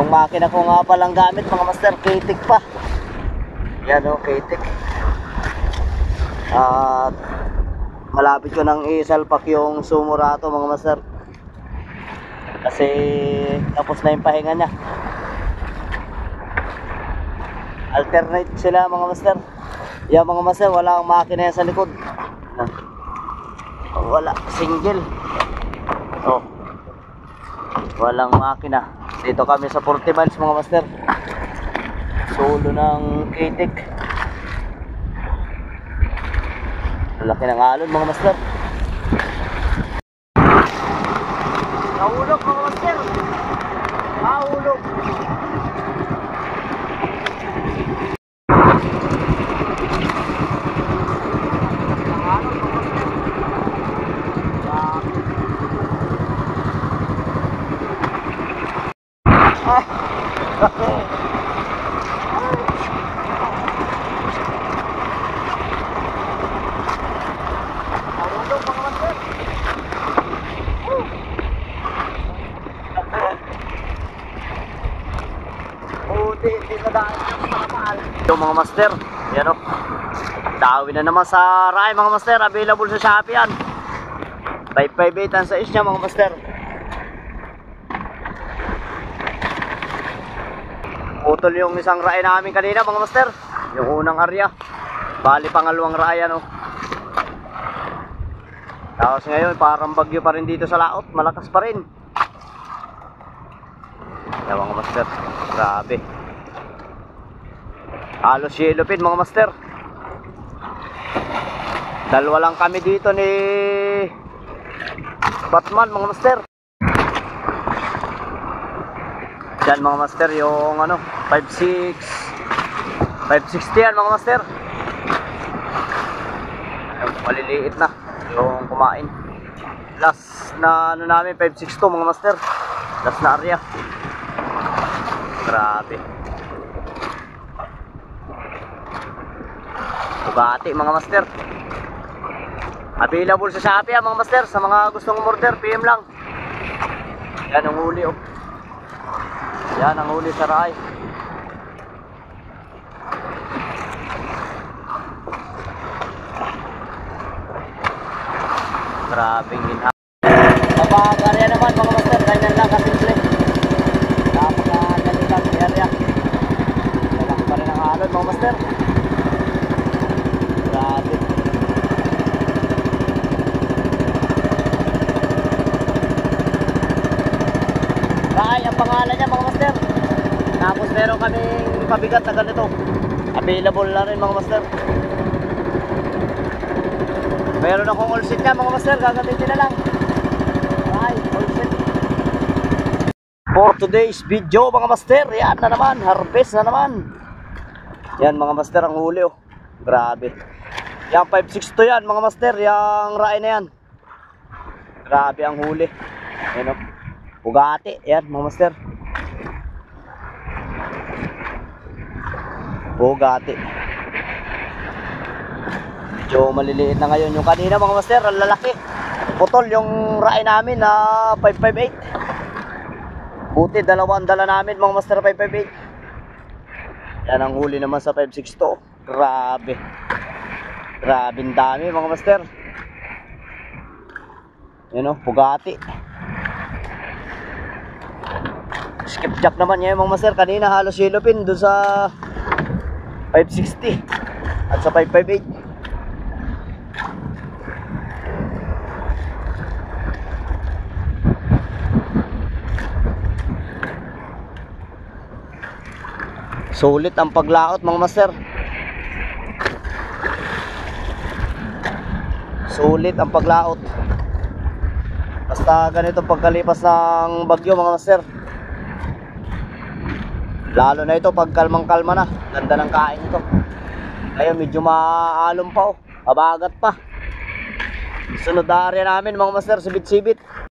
Yung makina ko nga palang gamit mga master, K-Tech pa. Yan o, K-Tech. At malapit ko nang isalpak yung Sumurato mga master, kasi tapos na yung pahinga niya. Alternate sila mga master. Yan mga master, wala ang makina yan sa likod. Wala, single. Oh, walang makina. Dito kami sa 40 miles mga master, solo ng K-Tech. Laki ng alon mga master. Nahulog mga master, nahulog. Yung mga master, yan o, dawi na naman sa Rai mga master. Available sa Shopee yan. 558 ang size niya mga master. Putol yung isang Rai namin kanina mga master, yung unang area. Bali pangalawang Rai yan o. Tapos ngayon parang bagyo pa rin dito sa laot, malakas pa rin. Yan mga master, grabe. Halos yellow pin mga master. Dalawa lang kami dito ni Batman mga master. Yan mga master yung ano, 5.6 560 yan mga master. Yung maliliit na yung kumain. Last na ano namin 5.62 mga master, last na area. Grabe. Bugatti mga master. Available sa Shopee mga master. Sa mga gustong umorder, PM lang. Yan ang huli oh. Yan ang huli sa Rai. Grabing ginha. Mabagarya naman mga master. Ganyan lang kasimple. Napakadali lang area. Walang pa rin ang alon mga master. Grabe. Rai ang pangalan niya mga master. Tapos meron kaming pabigat na ganito. Available na rin mga master. Meron akong all set niya mga master, gagamitin na lang. Rai, all set. For today's video mga master, yan na naman, harvest na naman. Yan mga master ang huli oh. Grabe. Yang 5.62 yan mga master, yang Rai na yan. Grabe ang huli. Yan o, Bugatti, yan mga master. Bugatti. Medyo maliliit na ngayon. Yung kanina mga master, ang lalaki. Putol yung Rai namin na 558. Buti dalawang dala namin mga master, 558. Yan ang huli naman sa 5.62. Grabe. Grabing dami mga master. Yan o, Bugatti. Skipjack naman yan mga master. Kanina halos yellow pin doon sa 560 at sa 558. Sulit ang paglaot mga master. Sulit ang paglaot. Basta ganito pagkalipas ng bagyo mga master. Lalo na ito pag kalmang-kalma na. Ganda ng kain ito. Ngayon medyo maalom pa oh. Mabagat pa. Sunod na area namin mga master, sibit-sibit.